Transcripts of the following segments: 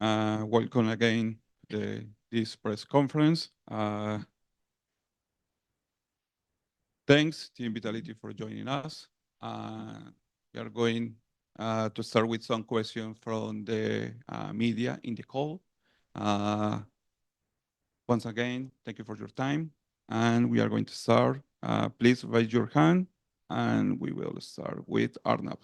Welcome again this press conference. Thanks, Team Vitality, for joining us. We are going to start with some questions from the media in the call. Once again, thank you for your time. And we are going to start. Please raise your hand, and we will start with Arnab.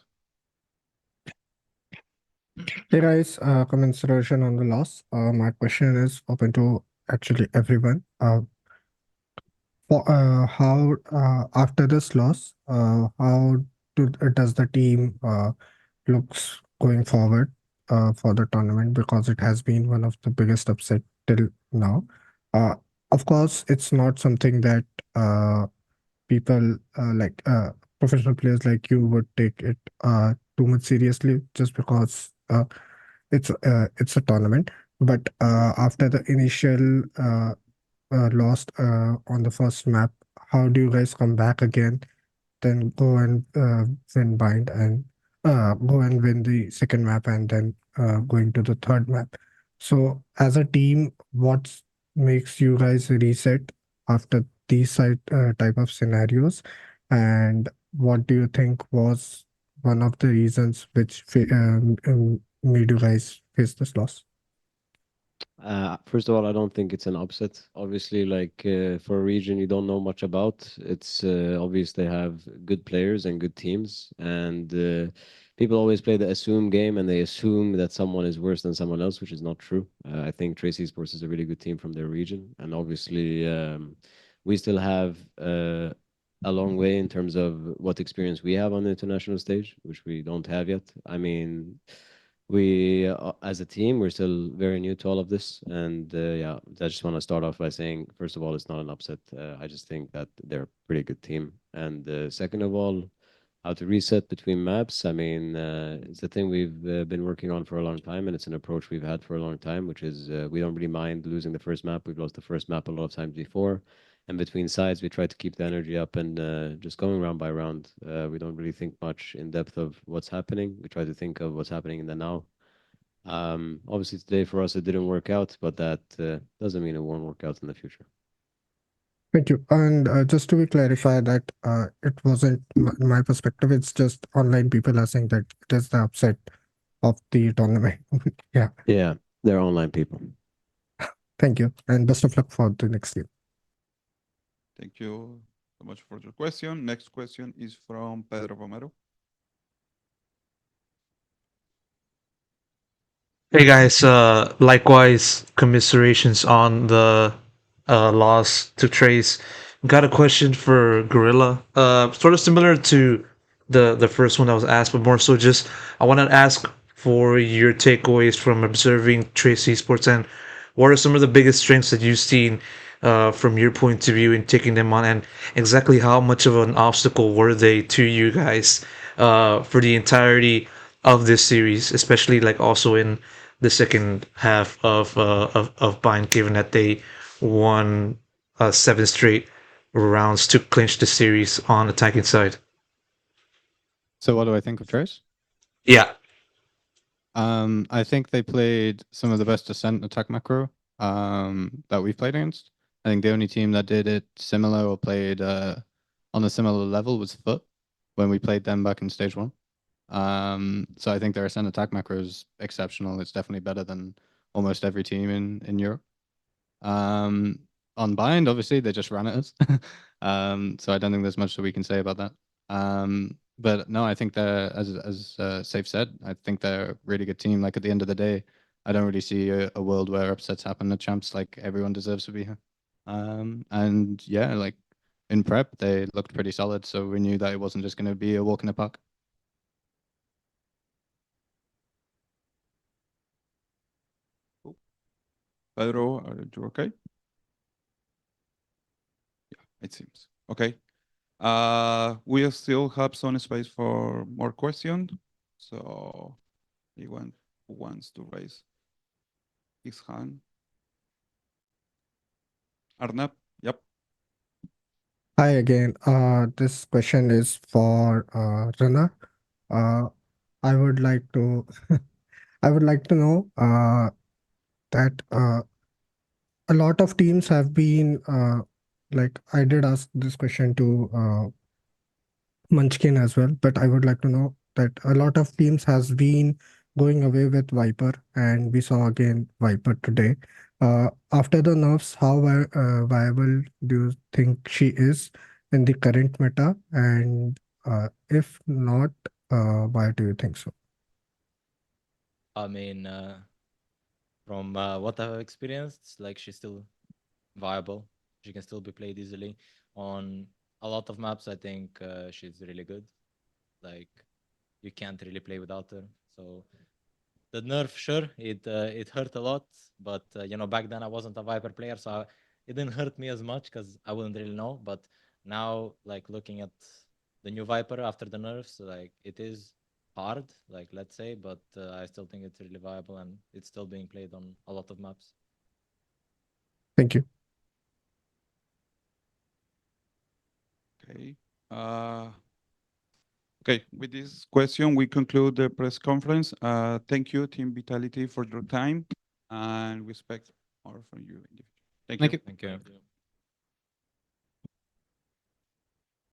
Hey guys, commensuration on the loss. My question is open to actually everyone. How after this loss, does the team looks going forward for the tournament, because it has been one of the biggest upset till now. Uh, of course, it's not something that people professional players like you would take it too much seriously, just because it's a tournament. But after the initial lost on the first map, how do you guys come back again, then go and win bind, and go and win the second map, and then going to the third map? So as a team, what makes you guys reset after these type of scenarios, and what do you think was one of the reasons which made you guys face this loss? First of all, I don't think it's an upset. Obviously, like for a region you don't know much about, it's obvious they have good players and good teams, and people always play the assume game, and they assume that someone is worse than someone else, which is not true. I think trexx Esports is a really good team from their region, and obviously we still have a long way in terms of what experience we have on the international stage, which we don't have yet. I mean, we as a team, we're still very new to all of this, and yeah, I just want to start off by saying, first of all, it's not an upset. I just think that they're a pretty good team, and second of all, how to reset between maps. I mean, it's a thing we've been working on for a long time, and it's an approach we've had for a long time, which is we don't really mind losing the first map. We've lost the first map a lot of times before, and between sides, we try to keep the energy up and just going round by round. We don't really think much in depth of what's happening. We try to think of what's happening in the now. Obviously, today for us, it didn't work out, but that doesn't mean it won't work out in the future. Thank you. And just to be clarified that it wasn't my perspective, it's just online people are saying that it is the upset of the tournament. Yeah, Yeah, they're online people. thank you. And best of luck for the next game. Thank you so much for your question. Next question is from Pedro Romero. Hey guys, likewise, commiserations on the loss to Trace. Got a question for Gorilla. Sort of similar to the first one that was asked, but more so just I want to ask for your takeaways from observing Trace Esports, and what are some of the biggest strengths that you've seen from your point of view in taking them on, and exactly how much of an obstacle were they to you guys for the entirety of this series, especially like also in the second half of Bind, given that they won seven straight rounds to clinch the series on attacking side. So what do I think of Trace? Yeah. I think they played some of the best Ascent attack macro that we've played against. I think the only team that did it similar or played on a similar level was Foot when we played them back in stage one. So I think their Ascent attack macro is exceptional. It's definitely better than almost every team in Europe. On Bind, obviously, they just ran at us. So I don't think there's much that we can say about that. But no, I think they're, as Sayf said, I think they're a really good team. Like at the end of the day, I don't really see a world where upsets happen at champs. Like everyone deserves to be here. And yeah, like in prep, they looked pretty solid. So we knew that it wasn't just going to be a walk in the park. Pedro, are you okay? Yeah, it seems. Okay. We still have some space for more questions. So anyone who wants to raise his hand. Arnab, yep. Hi again. This question is for Rana. Uh, I would like to I would like to know that a lot of teams have been like I did ask this question to Munchkin as well, but I would like to know that a lot of teams has been going away with Viper, and we saw again Viper today. After the nerfs, how viable do you think she is in the current meta? And if not, why do you think so? I mean, from what I've experienced, it's like she's still viable. She can still be played easily on a lot of maps. I think she's really good. Like you can't really play without her. So the nerf, sure, it hurt a lot, but you know, back then I wasn't a Viper player, so it didn't hurt me as much because I wouldn't really know. But now, like looking at the new Viper after the nerfs, like it is hard, like let's say, but I still think it's really viable and it's still being played on a lot of maps. Thank you. Okay. Okay, with this question, we conclude the press conference. Thank you, Team Vitality, for your time, and we expect more from you in the future. Thank you. Thank you. Thank you.